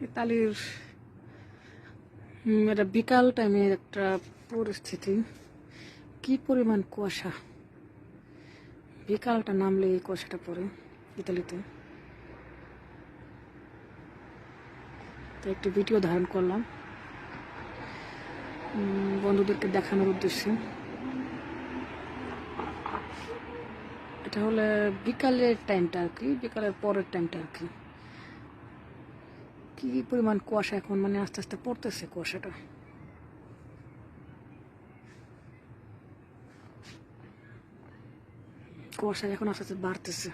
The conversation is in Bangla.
ইতালির এটা বিকাল টাইমের একটা পরিস্থিতি। কি পরিমাণ কুয়াশা, বিকালটা নামলে এই কুয়াশাটা পড়ে ইতালিতে। তো একটি ভিডিও ধারণ করলাম বন্ধুদেরকে দেখানোর উদ্দেশ্যে। এটা হলে বিকালের টাইমটা আর কি, বিকালের পরের টাইমটা আর কি। কি পরিমাণ কুয়াশা এখন, মানে আস্তে আস্তে পড়তেছে কুয়াশাটা। কুয়াশা এখন আস্তে আস্তে বাড়তেছে।